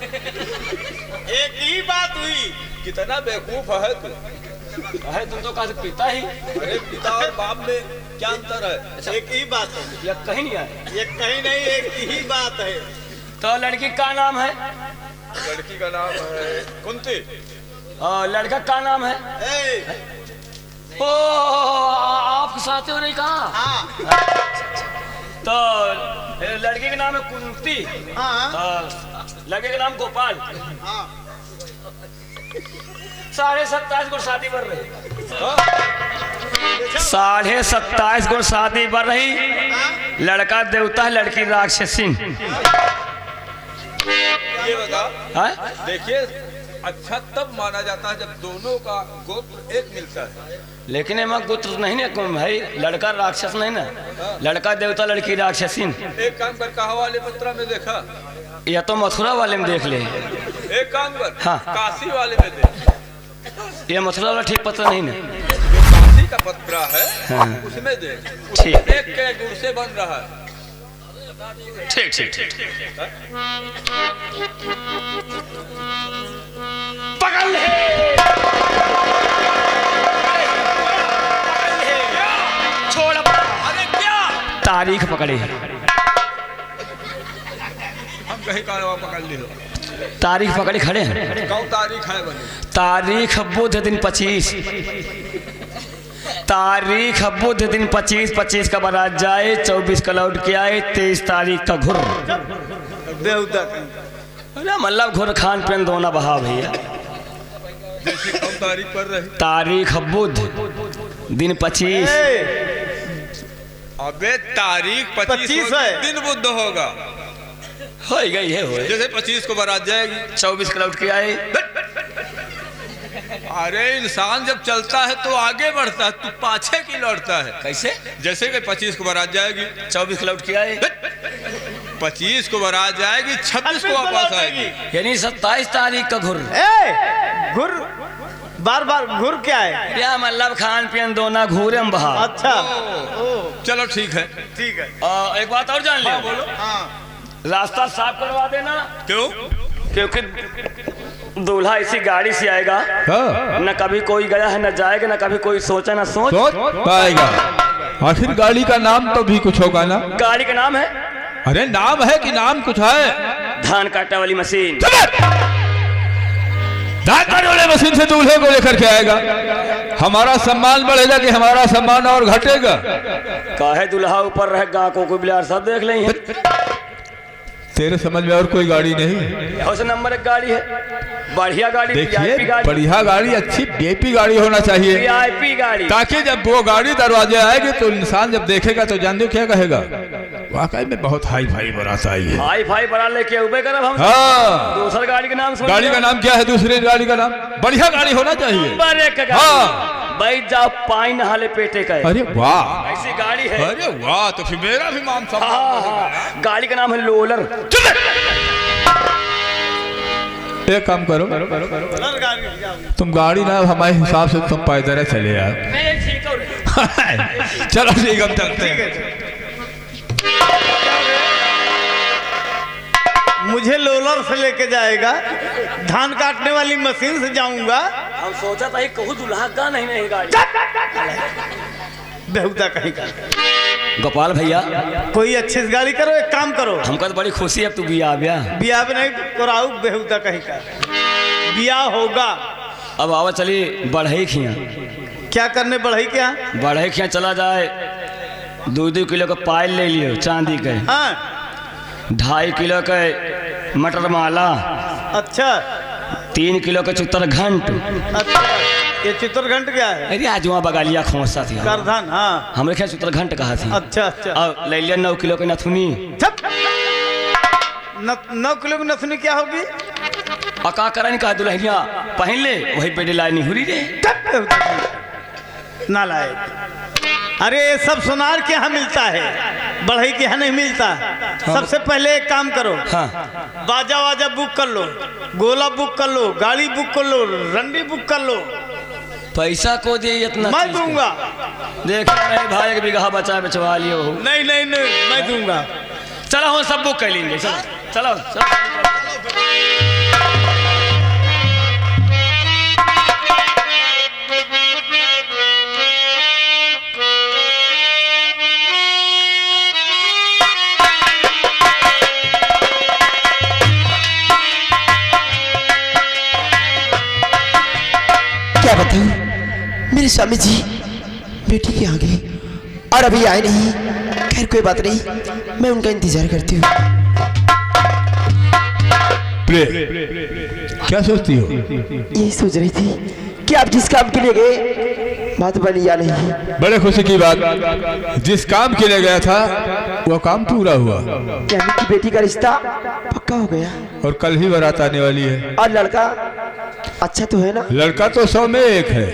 एक ही बात हुई। कितना बेवकूफ है तू। है तुम तो कहा पिता ही। अरे पिता और बाप में क्या अंतर है? अच्छा, एक ही बात है। या कहीं नहीं आए? ये कहीं नहीं, एक ही बात है। तो लड़की का नाम है? लड़की का नाम है कुंती। और लड़का का नाम है? ओ आपके साथ हो नहीं कहा? हाँ तो लड़के का नाम है कुंती। हाँ लड़के का नाम गोपाल। हाँ 27.5 गुण शादी बढ़ रही। 27.5 गुण शादी बढ़ रही। लड़का देवता है, लड़की राक्षसी। ये बता, है? देखिए अच्छा तब माना जाता है जब दोनों का गोत्र एक मिलता है। लेकिन एમાં गोत्र नहीं ना भाई, लड़का राक्षस नहीं ना, लड़का देवता लड़की राक्षसी। एक काम कर, कहा वाले पत्रा में देखा? या तो मथुरा वाले में देख ले। एक काम कर, हाँ। काशी वाले में देख। ये मथुरा वाला ठीक पता नहीं ना। काशी का पत्रा है, हाँ। उसमें देख। ठीक। एक के गुण से बन रहा है। ठीक ठीक ठीक पकड़ ले। छोड़। अरे क्या तारीख पकड़ी। हम कहीं कारवा पकड़ ली हो? तारीख पकड़ी खड़े हैं। कौन तारीख है बनी? तारीख बुध दिन 25। तारीख बुध दिन 25 का बारात जाए, 24 का लौट के आए, 23 तारीख का घुर। बेहुदा अरे मतलब घुर खान पेन दोना बहा भैया। देखिए कौन तारीख पर रही? तारीख बुध दिन 25। अबे तारीख 25 है। दिन बुध होगा। हो गई है हो। जैसे 25 को बारात जाएगी, 24 का लौट के आए। अरे इंसान जब चलता है तो आगे बढ़ता है, तू पाछे की लौटता है। कैसे? जैसे कि 25 को बारात जाएगी, 24 का लौट के आए, 25 को बारात जाएगी, 26 को वापस आएगी। यानी 27 तारीख का घुर। घुर बार बार घुर क्या है? या मतलब खान पियन दोना घूरे हम बहा। अच्छा चलो ठीक है। ठीक है। एक बात और जान लियो। बोलो। हाँ रास्ता साफ करवा देना, क्यों? क्योंकि दूल्हा इसी गाड़ी से आएगा। न कभी कोई गया है न जाएगा, न कभी कोई सोचा न सोच पाएगा। आखिर गाड़ी का नाम तो भी कुछ होगा ना? गाड़ी का नाम है? अरे नाम है कि नाम कुछ है? धान काटने वाली मशीन। धान काटने वाली मशीन से दूल्हे को लेकर के आएगा। हमारा सम्मान बढ़ेगा कि हमारा सम्मान और घटेगा? काहे दूल्हा ऊपर रहेगा, को बिलार सब देख लेंगे। तेरे समझ में और कोई गाड़ी नहीं? उस नंबर 1 गाड़ी है, बढ़िया गाड़ी, देखिए VIP गाड़ी, बढ़िया गाड़ी, अच्छी VIP गाड़ी होना चाहिए, VIP गाड़ी। ताकि जब वो गाड़ी दरवाजे आएगी तो इंसान जब देखेगा तो जान दो क्या कहेगा, वाकई में बहुत हाई फाई बारात आई है। हाई फाई बड़ा लेके उबे करब हम। हाँ। दूसरी गाड़ी का नाम सुन। गाड़ी का नाम क्या है? दूसरी गाड़ी का नाम बढ़िया गाड़ी होना चाहिए। नंबर 1 का गाड़ी। हाँ। बैठ जाओ, पानी नहाले पेटे का है। अरे वाह, ऐसी गाड़ी है। अरे वाह, तो फिर मेरा भी मान सम्मान हाँ बढ़ेगा। हाँ, गाड़ी का नाम है लोलर। एक काम करो, गाड़ी तुम गाड़ी ना हमारे हिसाब से तुम पैदल चले यार। मैं ठीक हूँ। चलो ठीक, हम चलते हैं। मुझे लोलर से लेके जाएगा, धान काटने वाली मशीन से जाऊंगा। हम सोचा था कहूँ दूल्हा का नहीं गाड़ी। बेहुदा कहीं का। गोपाल भैया, कोई अच्छी सी गाड़ी करो, एक काम करो। हमको तो बड़ी खुशी है तू बिया ब्या। बियाह भी नहीं कराऊ, बेहुदा कहीं का। बियाह होगा। अब आवा चली बढ़ई खिया। क्या करने बढ़ई क्या? बढ़ई खिया चला जाए, 2-2 किलो का पायल ले लियो चांदी के, हाँ 2.5 किलो के मटर माला, अच्छा 3 किलो का चुतर घंट। अच्छा, ये चित्रघंट क्या है? अरे आज वहाँ बगालिया खोसा थी करधन। हाँ हमरे ख्याल चुतर घंट कहा थी। अच्छा अच्छा। और ले लिया 9 किलो की नथुनी। 9 किलो की नथुनी क्या होगी? अका करन का दुल्हनिया पहन ले, वही पेटे लाए नहीं हुरी रे। ना लाए। अरे ये सब सोनार के यहाँ मिलता है, बढ़ई के यहाँ नहीं मिलता। सबसे पहले एक काम करो। हाँ। बाजा वाजा बुक कर लो, गोला बुक कर लो, गाड़ी बुक कर लो, रंडी बुक कर लो। पैसा को दे इतना मैं चीज दूंगा। देख नहीं भाई, 1 बीघा बचा बचवा लियो। नहीं नहीं नहीं, मैं दूंगा। चलो हम सब बुक कर लेंगे। चलो चलो क्या बताऊं मेरे स्वामी जी बेटी के आगे और अभी आए नहीं। खैर कोई बात नहीं, मैं उनका इंतजार करती हूँ। क्या सोचती हो? यही सोच रही थी कि आप जिस काम के लिए गए बात बनी या नहीं। बड़े खुशी की बात, जिस काम के लिए गया था वो काम पूरा हुआ। यानी कि बेटी का रिश्ता पक्का हो गया और कल ही बारात आने वाली है। और लड़का अच्छा तो है ना? लड़का तो 100 में 1 है।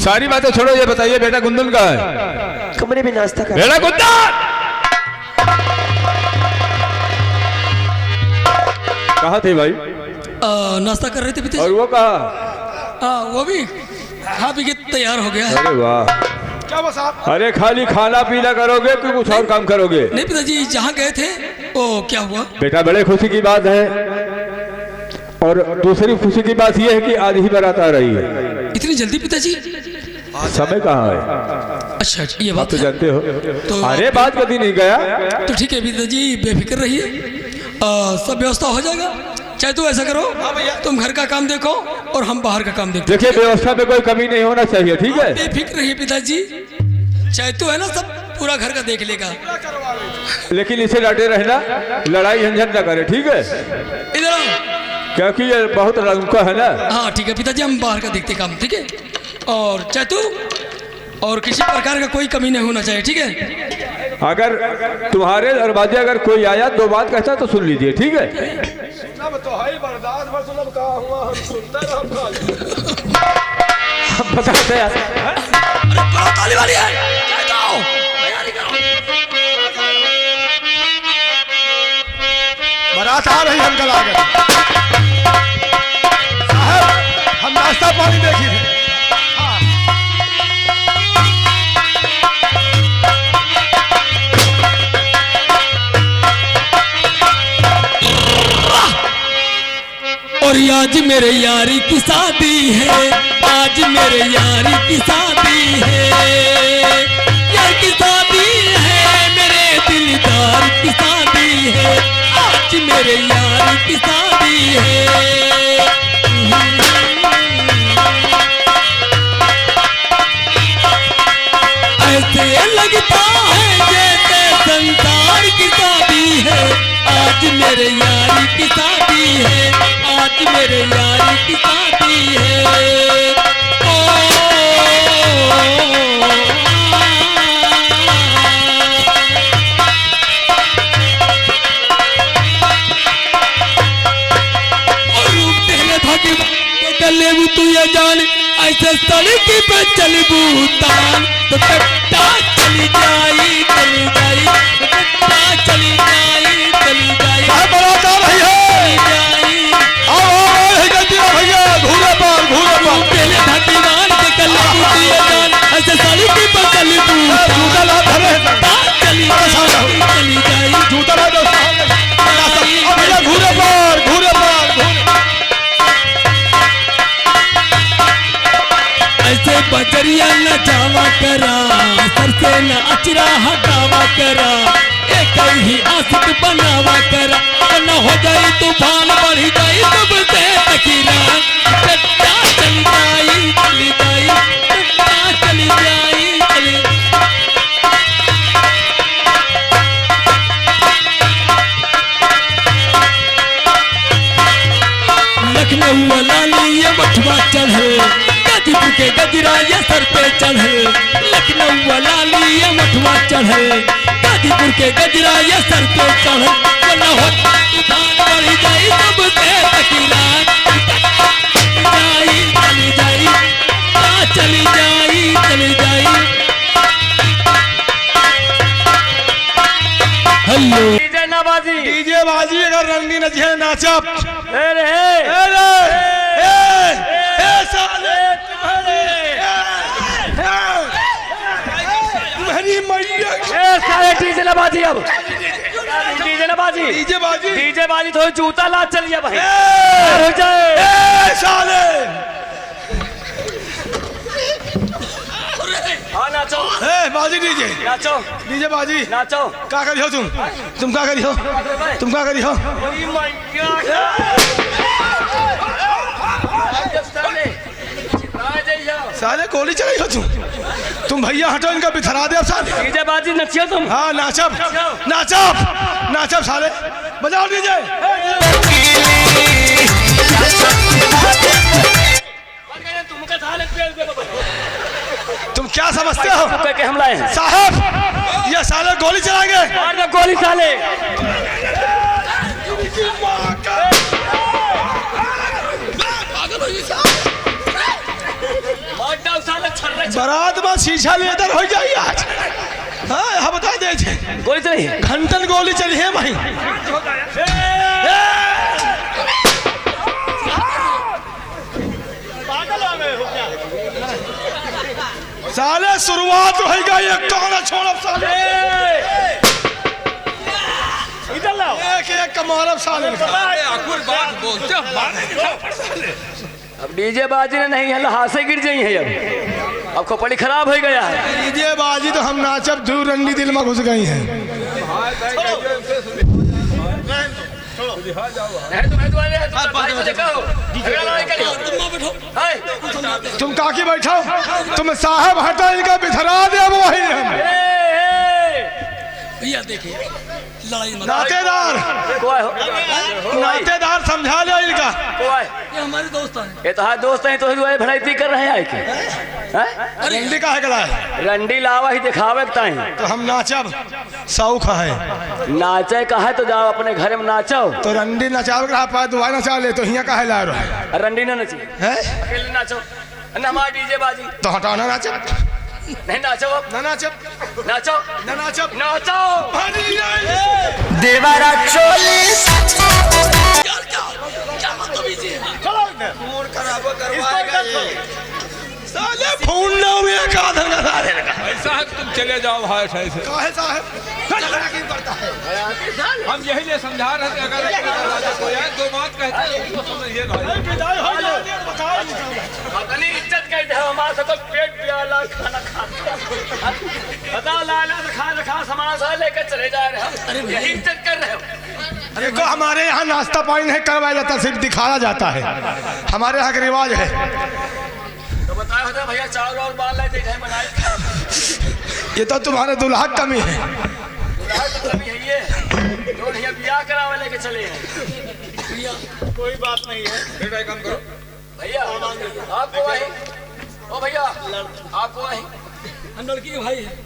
सारी बातें छोड़ो, ये बताइए बेटा गुंदन कहाँ है? कमरे में नाश्ता कर। बेटा गुंदन कहाँ थे भाई? नाश्ता कर रहे थे पिताजी। और वो कहाँ? वो भी खा पी के तैयार हो गया है। अरे वाह, क्या बस आप अरे खाली खाना पीना करोगे कि कुछ और काम करोगे? नहीं पिताजी, जहाँ गए थे वो क्या हुआ? बेटा बड़े खुशी की बात है, और दूसरी खुशी की बात यह है कि आज ही बारात आ रही है। इतनी जल्दी पिताजी? समय कहाँ है? अच्छा ये आप बात तो है। जानते हो। तो अरे बात कभी नहीं गया। तो ठीक है पिताजी, बेफिक्र रहिए, सब व्यवस्था हो जाएगा। चाहे तो ऐसा करो, तुम घर का काम देखो और हम बाहर का काम देखते। देखिए व्यवस्था में कोई कमी नहीं होना चाहिए, ठीक है? बेफिक्र रहिए पिताजी, चाहे तो है ना सब पूरा घर का देख लेगा। लेकिन इसे डटे रहना, लड़ाई झंझट न करे, ठीक है? इधर आओ। क्योंकि ये बहुत रंग है ना। हाँ ठीक है पिताजी, हम बाहर का देखते काम, ठीक है? और चाहे तू और किसी प्रकार का कोई कमी नहीं होना चाहिए, ठीक है? अगर तुम्हारे दरवाजे अगर कोई आया 2 बात कहता तो सुन लीजिए, ठीक है? तो है बर्दाश्त मतलब कहा हुआ हम सुनते रहो। हम बताते हैं। अरे ताली वाली है, चाहे तो आओ। बारात आ रही, हम कल आ गए साहब, हम नाश्ता पानी देखी थे। और आज मेरे यारी की शादी है, आज मेरे यारी की शादी है, यार की शादी है, मेरे दिलदार की शादी है, आज मेरे यारी की शादी है। ऐसे लगता है जैसे संसार की शादी है, आज मेरे यारी की शादी है, आज मेरे यारी की शादी है। गले तू ये जान, ऐसे सड़क पे चलबू तान तो कट्टा चली जाई, चली जाई, कट्टा चली जाई, चली जाई। बारात आ रही है, भैया घूरे पार पहले धतीवान के गले तू ये जान, ऐसे सड़क पे चलबू तान चली जाई, चली जाई। जूता भैया घूरे पार ऐसे बजरिया न जावा करा, सर से न अचरा हटावा करा, एक ही आशिक बनावा करा, न हो जाई तूफान बढ़ जाई तब से तकीरा, कट्टा चली जाई, चली जाई, कट्टा चली जाई, चली। लखनऊ वाला ये मठवा चढ़े, गाजीपुर के गजरा ये सर पे चढ़े, लखनऊ वाला ये मठवा चढ़े, गाजीपुर के गजरा ये सर पे चढ़े, वरना हो तूफान बढ़ जाई तब से तकीरा, जाई चली जाई, चली जाई, चली जाई। हेलो डीजे बाजी अगर रंगनी नचिए नाचब तुम्हारी मैया डीजे नवाजी अब डीजे नवाजी बाजी डीजे बाजी डीजे बाजी थोड़ी जूता ला चलिए भाई रुक ए साले हाँ नाचो ए बाजी डीजे नाचो डीजे बाजी नाचो क्या करी हो तुम क्या करी हो तुम क्या करी हो साले गोली चलाई हो तुम भैया हटो इनका बिथरा दे साले डीजे बाजी नचियो तुम हाँ नाचब नाचब नाचब साले बजाओ डीजे तुम क्या समझते हो के हम लाए हैं साहब ये साले गोली चलाएंगे मार दो गोली साले बारात में शीशा लेदर हो जाए आज हाँ हम बता दे गोली चली घंटन गोली चली है भाई साले शुरुआत हो गई एक कौन छोड़ साले इधर लाओ एक एक का मारब साले अकुर बात बोलते हो, साले अब डीजे बाजी ने नहीं है हाथ से गिर जाई है अब खोपड़ी खराब हो गया है डीजे बाजी तो हम नाचब दूर रंडी दिल में घुस गई हैं तुम काकी बैठो तुम साहब हटा इनका बिथरा दे अब वही हम भैया देखिए लड़ाई मत नातेदार नातेदार समझा लो इनका ये हमारे दोस्त हैं ये तो हाँ दोस्त हैं तो ही भड़ाई कर रहे हैं कि रंडी का है गला है रंडी लावा ही दिखावे तो हम नाचब शौक है नाचे का है तो जाओ अपने घर में नाचो तो रंडी नचाव रहा पाए दुआ नचा ले तो हिया का है ला रहा है रंडी ना नची अकेले नाचो ना हमारा डीजे बाजी तो हटाना नाचब नहीं नाचो ना नाचब नाचो ना नाचब नाचो देवारा चोली साले फोन ना में का धंधा साले ऐसा है तुम चले जाओ भाई ऐसे काहे साहब झगड़ा क्यों करता है हम यही लिए समझा रहे थे अगर कोई है दो बात कहते हैं तो समझिए भाई विदाई हो जाए बताओ अपनी इज्जत कह दे हमारा सब पेट प्याला खाना खाता बताओ लाला से खा सामान सा लेकर चले जा रहे हैं यही इज्जत कर रहे हो देखो हमारे यहाँ नाश्ता पानी नहीं करवाया जाता सिर्फ दिखाया जाता है हमारे यहाँ का रिवाज है तो बताया होता भैया चावल और बाल लाए थे बनाए ये तो तुम्हारे दुल्हा की कमी है कभी है ये तो भैया ब्याह करावे लेके चले हैं कोई बात नहीं है बेटा एक काम करो भैया आपको वही ओ भैया आपको वही हम लड़की के भाई हैं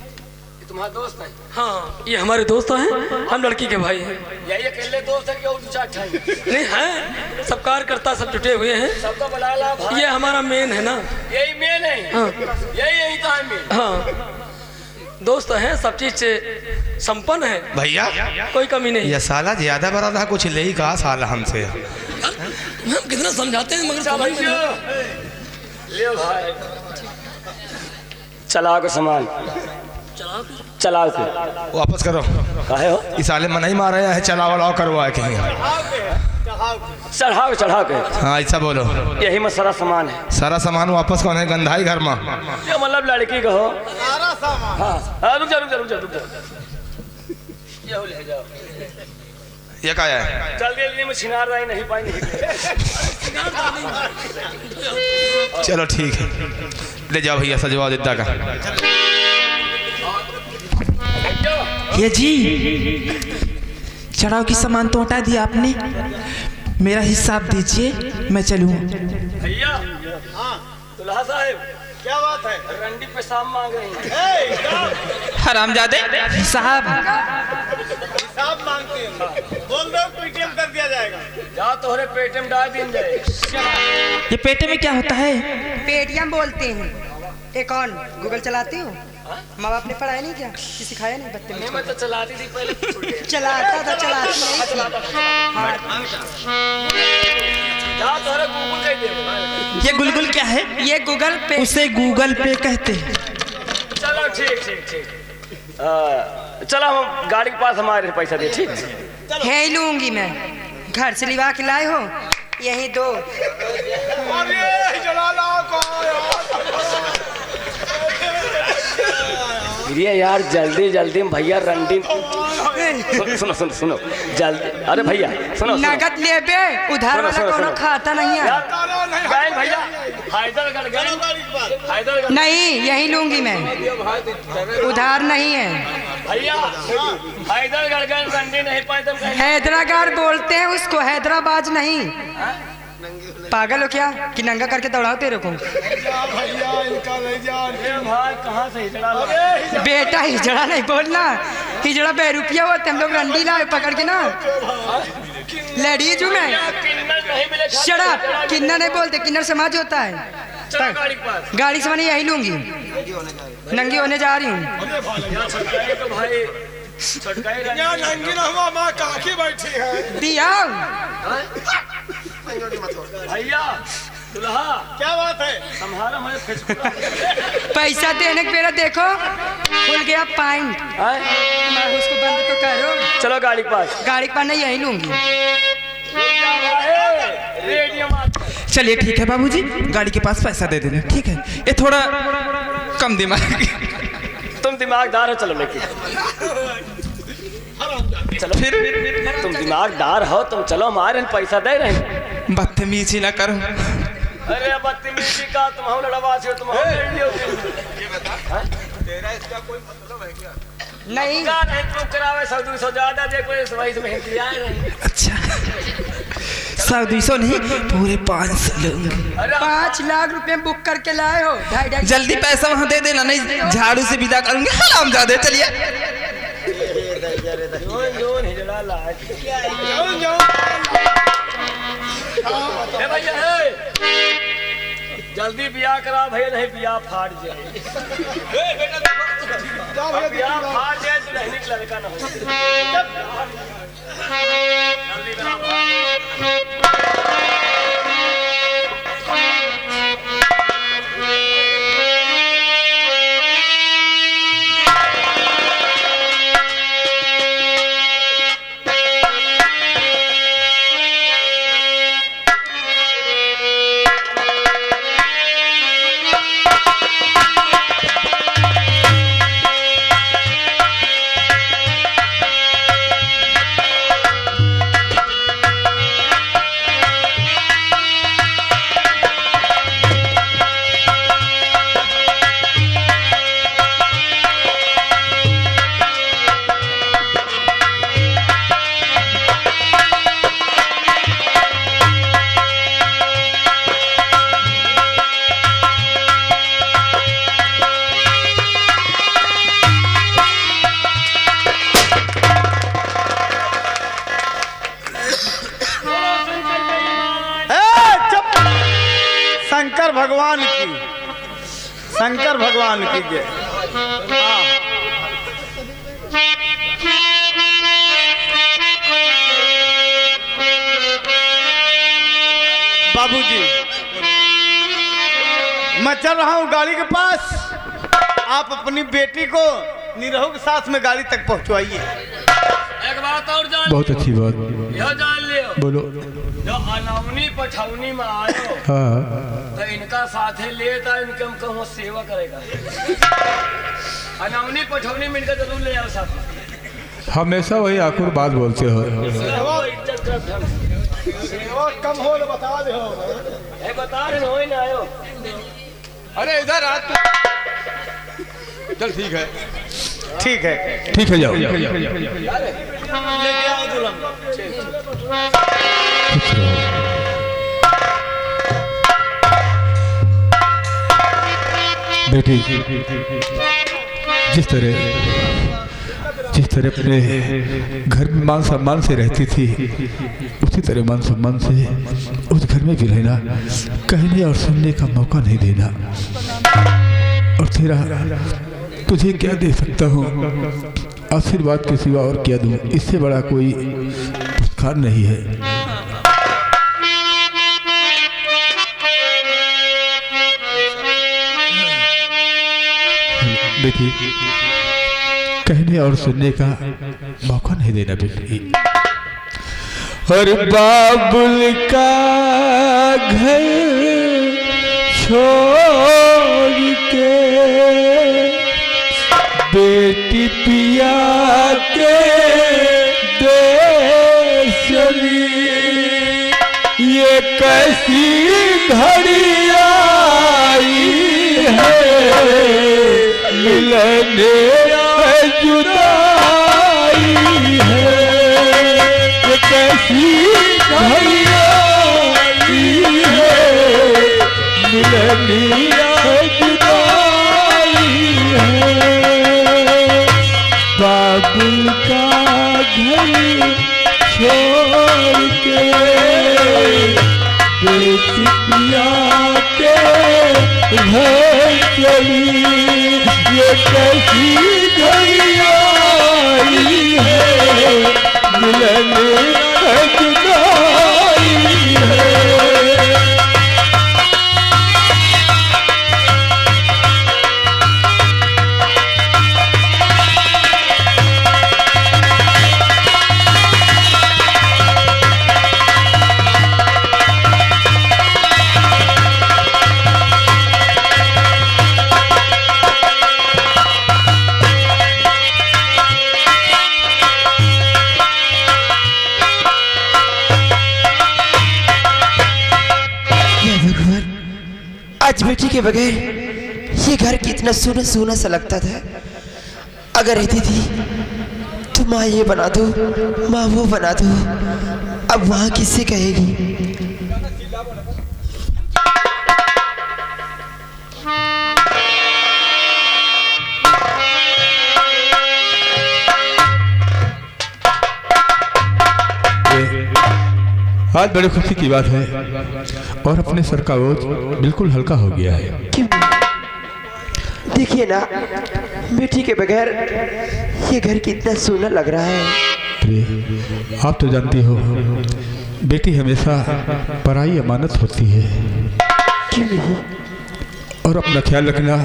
तुम्हारा दोस्त है हाँ ये हमारे दोस्त हैं हम लड़की के भाई हैं यही अकेले दोस्त है कि और दो चार ठाई नहीं हैं सब कार्यकर्ता सब जुटे हुए हैं सबको बुला ला भाई ये हमारा मेन है ना यही मेन है हाँ यही तो है मेन हाँ दोस्त हैं सब चीज से संपन्न है भैया कोई कमी नहीं ये साला ज्यादा बड़ा था कुछ ले ही कहा साला हमसे हम कितना समझाते हैं मगर समझ में नहीं। ले भाई चलाओ के सामान चलाओ के वापस करो काहे हो इस साले मन ही मार रहे हैं चलाओ लाओ करवा है कहीं चढ़ाओ के हाँ ऐसा बोलो यही में सारा सामान है सारा सामान वापस कौन है गंधाई घर में ये मतलब लड़की का हो सारा सामान हाँ रुक जा ये हो ले जाओ ये क्या है जल्दी में छिनार रही नहीं पाएंगे चलो ठीक है ले जाओ भैया सजवा दिद्दा का ये जी चढ़ाव की सामान तो हटा दिया आपने मेरा हिसाब दीजिए मैं चलूँ भैया दुल्हा साहब क्या बात है रंडी पेशाब मांग रही है हरामजादे साहब हिसाब मांगते हैं बोल दो पेटीएम कर दिया जाएगा जा तोहरे पेट में डाल दिन जाए ये पेटे में क्या होता है पेटीएम बोलते हैं ये कौन गूगल चलाती हो माँ बाप ने पढ़ाया नहीं क्या कि सिखाया नहीं बच्चे नहीं मैं तो चलाती थी पहले चलाता था चलाती नहीं जा तोहरे गूगल कह दे ये गुलगुल क्या है ये गूगल पे उसे गूगल पे कहते हैं चलो ठीक चलो हम गाड़ी के पास हमारे पैसा दे ठीक है ही लूंगी मैं। घर से लिवा के लाए हो, यही दो। ये यार जल्दी जल्दी भैया रंडी सुनो सुनो सुनो जल्दी। अरे भैया सुनो नगद ले बे, उधार सुनो, वाला सुनो, कोनो सुनो। खाता नहीं है। गए भैया हैदरगढ़ गए, हैदरगढ़ नहीं, यही लूंगी मैं, उधार नहीं है। भैया हैदरगढ़ गए रंडी नहीं पाए तुम कहीं। हैदराबाद बोलते हैं उसको, हैदराबाद नहीं। पागल हो क्या कि नंगा करके दौड़ाओ तेरे को? भाई कहाँ से हिजड़ा ला? बेटा हिजड़ा नहीं बोलना, हिजड़ा बेरुपिया होते हम लोग रंडी लाए पकड़ के ना। लेडीज हूँ मैं। किन्नर नहीं मिले। शराब किन्नर नहीं बोलते, किन्नर समाज होता है। चलो गाड़ी के पास। गाड़ी से मैंने यही लूंगी, नंगी होने जा रही हूँ। छटकाए तो भाई छटकाए नंगी ना हुआ माँ काकी बैठी है। दिया भैया दुल्हा क्या बात है? हमारा हमारे पैसा देने के बेरा देखो खुल गया पॉइंट। मैं उसको बंद तो करो। चलो गाड़ी के पास। गाड़ी के पास नहीं, यही लूंगी। रेडियो चलिए ठीक है बाबूजी, गाड़ी के पास पैसा दे देना। ठीक है, ये थोड़ा कम दिमाग। तुम दिमागदार हो, चलो लेके चलो। फिर तुम दिमागदार हो, तुम चलो, हमारे पैसा दे रहे हैं। बदतमीजी ना करो। अरे बदतमीजी का तुम हो, लड़ावासी हो तुम हो। नहीं का नहीं तुम करावे 100-200 ज्यादा देखो, इस वही से मेहनती आए नहीं। अच्छा 100-200 नहीं, पूरे 500 लूंगा। 5 लाख रुपए बुक करके लाए हो। 2.5 जल्दी पैसा वहाँ दे देना, नहीं झाड़ू से विदा करूंगी। हरामजादे चलिए। जोन हिजड़ा ला भैया है, जल्दी ब्याह करा भैया, नहीं ब्याह फाड़ जाए। ब्याह फाड़ जाए तो रहने का लड़का ना हो। जल्दी करा। शंकर भगवान की, शंकर भगवान की जय। हाँ। बाबूजी मैं चल रहा हूँ गाड़ी के पास, आप अपनी बेटी को निरहु के साथ में गाड़ी तक पहुँचवाइए। एक बात और जान, बहुत अच्छी बात। यह जान लियो, बोलो। जो अनौनी पठौनी में आयो हाँ तो इनका साथे लेता, इनके हम कहूँ सेवा करेगा। अनौनी पठौनी में इनका जरूर ले आओ साथ। हमेशा वही आखिर बात बोलते हो। इज्जत कर कम हो तो बता दे हो। बता रहे हो ही ना आयो। अरे इधर आ तू। चल ठीक है, ठीक है, ठीक है जाओ। लेके आओ दुल्हन। बेटी जिस तरह अपने घर में मान सम्मान से रहती थी, उसी तरह मान सम्मान से उस घर में भी रहना, कहने और सुनने का मौका नहीं देना। और तेरा तुझे क्या दे सकता हूँ, आशीर्वाद के सिवा और क्या दूँ, इससे बड़ा कोई पुरस्कार नहीं है। बेटी कहने और सुनने का मौका नहीं देना बेटी। और बाबुल का घर छोड़ के बेटी पिया के देश चली, ये कैसी घड़ी आई है, मिलने जुदाई है, ये कैसी घड़ी आई है, मिलने जुदाई है। बाबुल का घर छोड़ के बेटी पिया के घर चली, ये कैसी घड़ी आई है, मिलने जुदाई है। आज बेटी के बगैर ये घर कितना सूना सूना सा लगता था। अगर रहती थी तो माँ ये बना दो, माँ वो बना दो, अब वहाँ किससे कहेगी। आज बड़ी खुशी की बात है और अपने सर का बोझ बिल्कुल हल्का हो गया है। क्यों? देखिए ना, बेटी के बगैर ये घर कितना सूना लग रहा है। प्रिय, आप तो जानती हो बेटी हमेशा पराई अमानत होती है। क्यों नहीं? और अपना ख्याल रखना,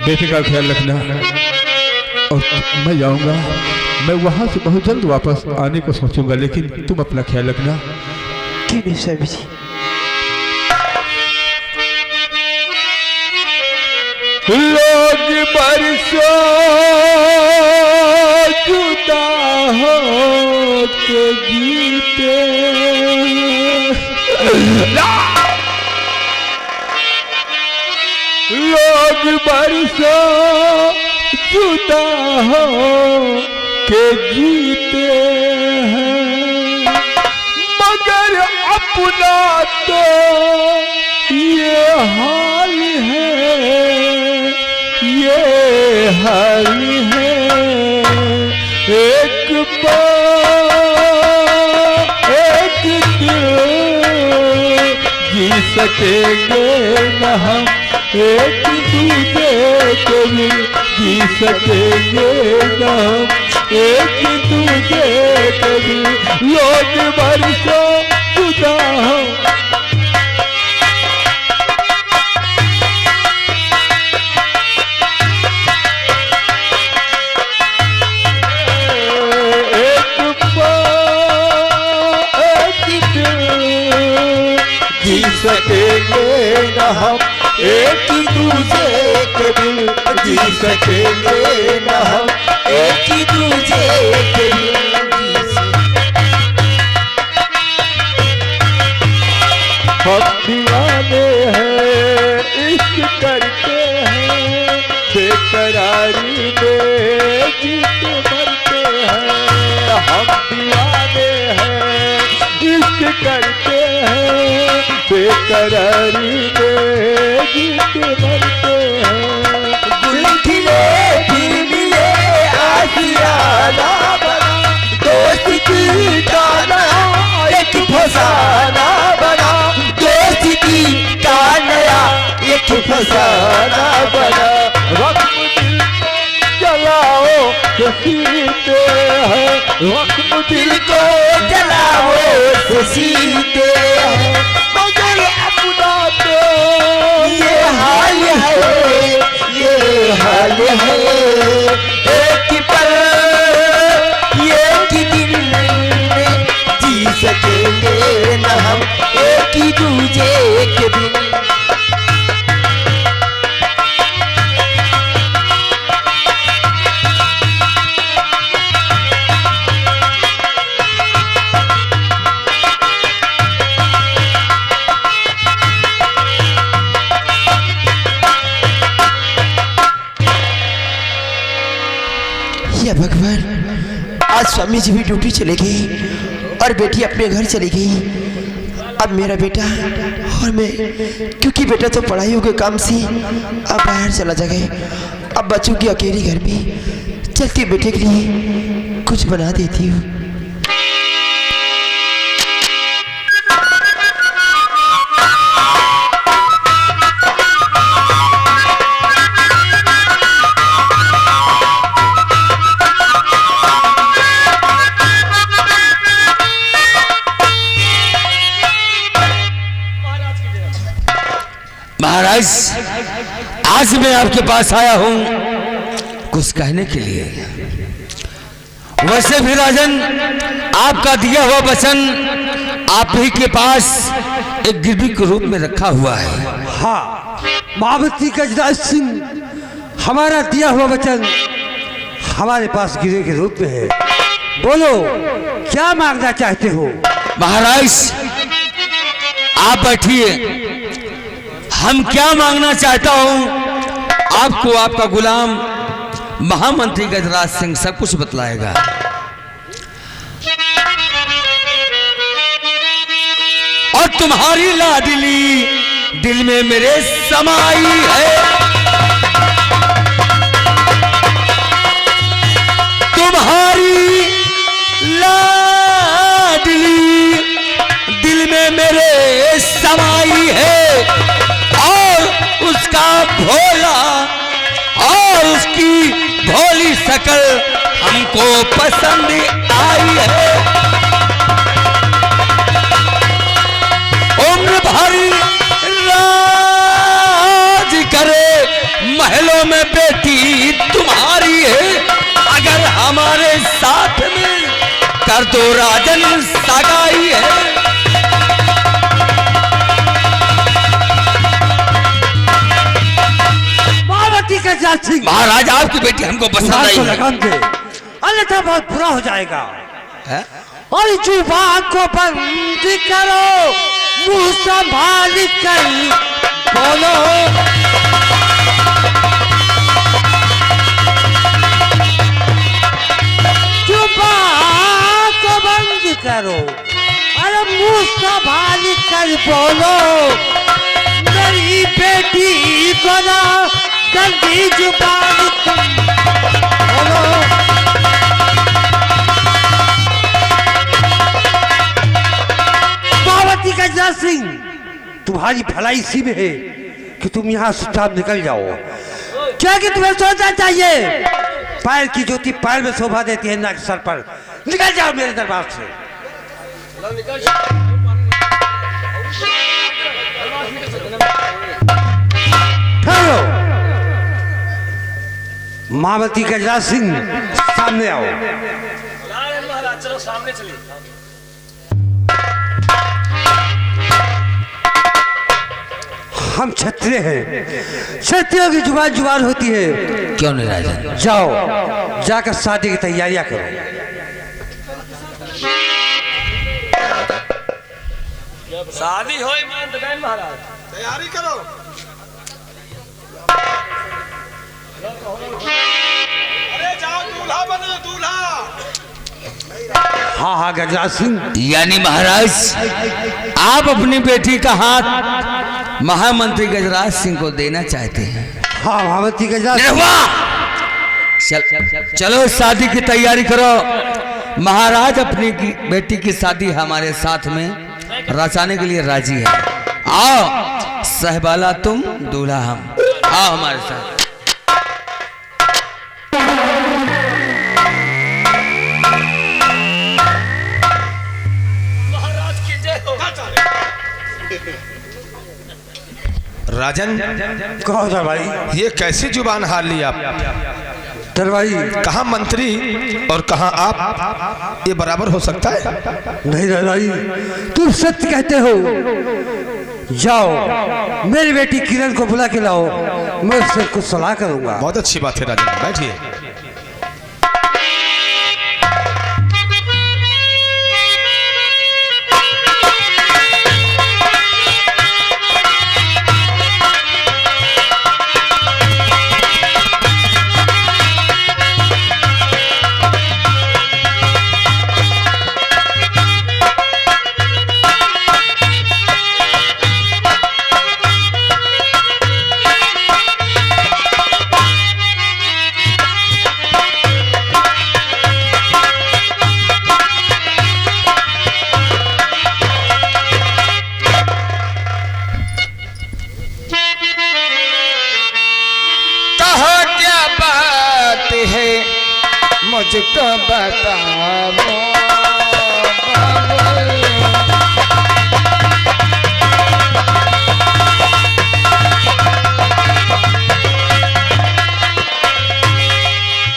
बेटे का ख्याल रखना। और मैं जाऊंगा, मैं वहाँ से बहुत जल्द वापस आने को सोचूंगा, लेकिन तुम अपना ख्याल रखना। क्यों नहीं स्वामी जी? लोग बरसों जुदा हो के जीते, लोग बरसों जुदा हो के जीते हैं, मगर अपना तो ये हाल है, ये हाल है। एक एक दिन जी सकेंगे न हम, एक दूसरे के भी जी सकेंगे न हम, एक दूसरे के भी। लोग बरसों जुदा हो, सकेंगे न हम, एक दूसरे के दिल जी सकेंगे न हम, एक दूसरे के दिल हम दीवाने हैं, इश्क करते हैं, बेकरारी में जीते मरते हैं। हम दीवाने हैं, इश्क करते हैं, बेकरारी में जीते मरते हैं। गुल खिले फिर मिले आशियाना बना, दोस्ती का नया एक फसाना बना, दोस्ती का नया एक फसाना बना। वक्त दिल को जलाओ तो सीते हैं, वक्त दिल को जलाओ तो सीते हैं, मगर अपना तो ये हाल है, ये हाल है। एक पल एक दिन में जी स्वामी जी भी ड्यूटी चले गई और बेटी अपने घर चली गई। अब मेरा बेटा और मैं, क्योंकि बेटा तो पढ़ाइयों के काम से अब बाहर चला जाएगा, अब बच्चों की अकेली घर में। चलती बेटे के लिए कुछ बना देती हूँ। महाराज, आज मैं आपके पास आया हूं कुछ कहने के लिए। वैसे भी राजन, आपका दिया हुआ वचन आप ही के पास एक गिरवी के रूप में रखा हुआ है। हाँ, महावती गजराज सिंह, हमारा दिया हुआ वचन हमारे पास गिरवी के रूप में है। बोलो, क्या मांगना चाहते हो? महाराज आप बैठिए। हम क्या मांगना चाहता हूं आपको आपका गुलाम महामंत्री गजराज सिंह सब कुछ बतलाएगा। और तुम्हारी लाडली दिल में मेरे समाई है, तुम्हारी लाडली दिल में मेरे समाई है, और उसका भोला और उसकी भोली शकल हमको पसंद आई है। उम्र भरी राज करे महलों में बेटी तुम्हारी है, अगर हमारे साथ में कर दो राजन सगाई है। महाराज, आपकी बेटी हमको पसंद आई है। लगाम दे, अन्यथा बहुत बुरा हो जाएगा। है? और जुबान को बंद करो, मुंह संभाल कर बोलो। जुबान को बंद करो, अरे मुंह संभाल कर बोलो। मेरी बेटी को ना जल्दी जुबान बोलो। महावती गजराज सिंह, तुम्हारी भलाई इसी में है कि तुम यहाँ चुपचाप निकल जाओ, क्योंकि तुम्हें सोचना चाहिए पैर की ज्योति पैर में शोभा देती है, ना कि सर पर। निकल जाओ मेरे दरबार से। ठहरो, महावती गजराज सिंह सामने आओ। महाराज चलो सामने चलिए। हम क्षत्रिय हैं, क्षत्रियों की जुबान जुबान होती है। क्यों नहीं राजन? जाओ, जाकर शादी की तैयारियां करो। शादी हो महाराज, तैयारी करो। अरे जाओ, दूल्हा बनो, दूल्हा। हाँ हाँ गजराज सिंह, यानी महाराज आप अपनी बेटी का हाथ महामंत्री गजराज सिंह को देना चाहते हैं? हाँ महावती गजराज। चलो शादी की तैयारी करो। महाराज अपनी बेटी की शादी हमारे साथ में रचाने के लिए राजी है। आओ सहबाला तुम, दूल्हा हम, आओ हमारे साथ। राजन, कहो दरबारी, ये कैसी जुबान हार ली आप? दरबारी, कहाँ मंत्री और कहाँ आप, ये बराबर हो सकता है? नहीं दरबारी, तुम सत्य कहते हो। जाओ मेरी बेटी किरण को बुला के लाओ, मैं उससे कुछ सलाह करूंगा। बहुत अच्छी बात है राजन, बैठिए। मुझको बताओ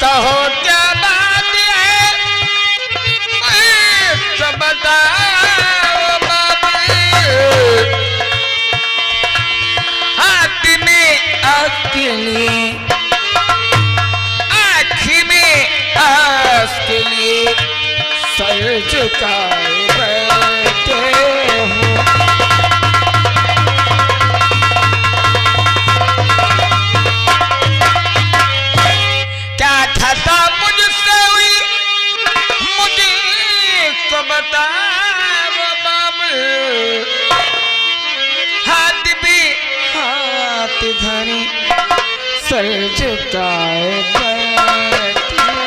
कहो क्या बात है तो बताओ बाबू हाथ में अकेली आँखी में आस के लिए सर झुकाए बैठे हो क्या खता मुझसे हुई मुझे तो बताओ बाबू हाथ भी हाथ धरी सर झुकाए बैठे हो।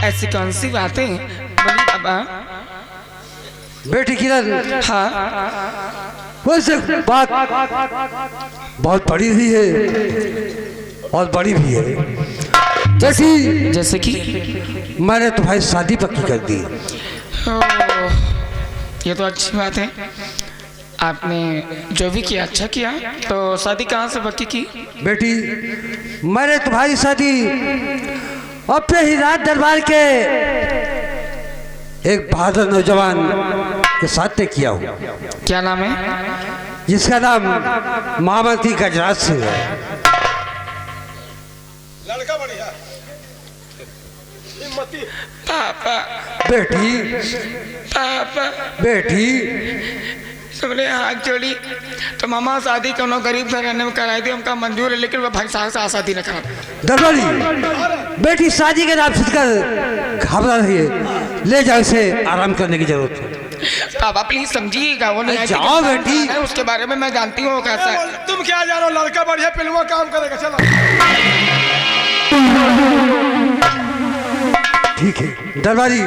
ऐसी कौन सी बातें बोली बाबा? बेटी किरण, हाँ वैसे बात बहुत बड़ी भी है और बड़ी भी है। बेटी, जैसे कि मैंने तुम्हारी शादी पक्की कर दी। ये तो अच्छी बात है। आपने जो भी किया अच्छा किया। तो शादी कहाँ से पक्की की? बेटी, मैंने तुम्हारी शादी अपने ही राज दरबार के एक बहादुर नौजवान के साथ तय किया हूँ, क्या नाम है? जिसका नाम महामंत्री गजराज सिंह है। लड़का बढ़िया पापा बेटी, पापा बेटी, तुमने हाथ जोड़ी तो मामा शादी कोनो गरीब घर रहने में कराई थी, हमका मंजूर है, लेकिन वह भाई साहब से शादी न करा। दरबारी, बेटी शादी के नाम सुनकर घबरा रही है, ले जाओ, इसे आराम करने की जरूरत है। पापा प्लीज समझिएगा, वो नहीं जाओ बेटी, उसके बारे में मैं जानती हूँ कैसा है। तुम क्या जानो, लड़का बढ़िया पिलवा काम करेगा। चलो ठीक है दरबारी,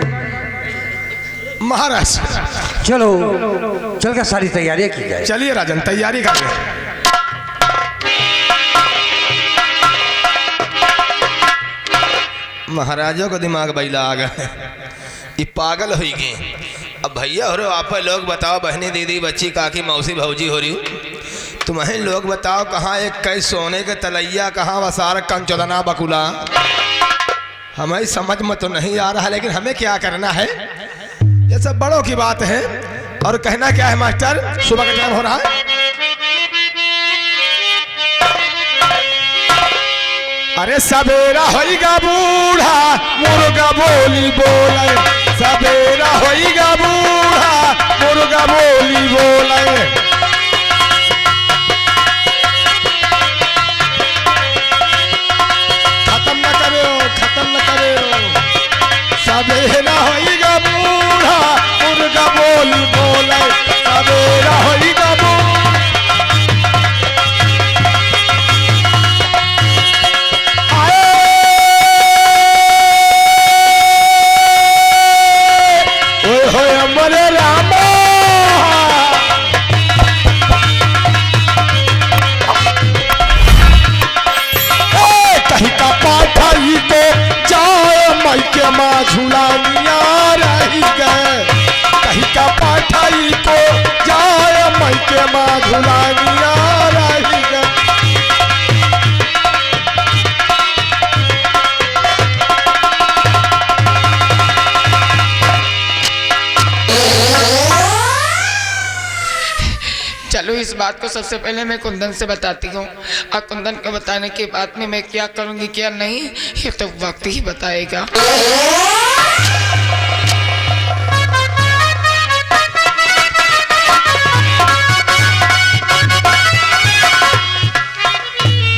महाराज चलो चल कर सारी तैयारियां की जाए। चलिए राजन, तैयारी कर रहे। महाराजों को दिमाग बैला आ गए, ये पागल हो गए। अब भैया हो रहे हो आप लोग, बताओ बहनी दीदी बच्ची काकी मौसी भौजी हो रही हो, तुम्हें लोग बताओ कहाँ एक कई सोने के तलैया, कहाँ वसार कंचोदना बकुला, हमें समझ में तो नहीं आ रहा, लेकिन हमें क्या करना है, ये सब बड़ों की बात है। और कहना क्या है मास्टर, सुबह का टाइम हो रहा है। अरे सवेरा होइगा बूढ़ा मुर्गा बोली बोले, सवेरा होइगा बूढ़ा मुर्गा बोली बोले। खत्म न करो, खत्म न करो, सवेरा होइगा बूढ़ा मुर्गा बोली बोले, सवेरा होइगा बूढ़ा। के माँ झूलानिया रही गए, कहीं का पाठाई को जाए मई के माँ झूलानिया रही गए। चलो इस बात को सबसे पहले मैं कुंदन से बताती हूँ, और कुंदन को बताने के बाद में मैं क्या करूँगी क्या नहीं, ये तो वक्त ही बताएगा।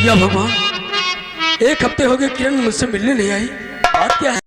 या भगवान, एक हफ्ते हो गए किरण मुझसे मिलने नहीं आई, बात क्या है?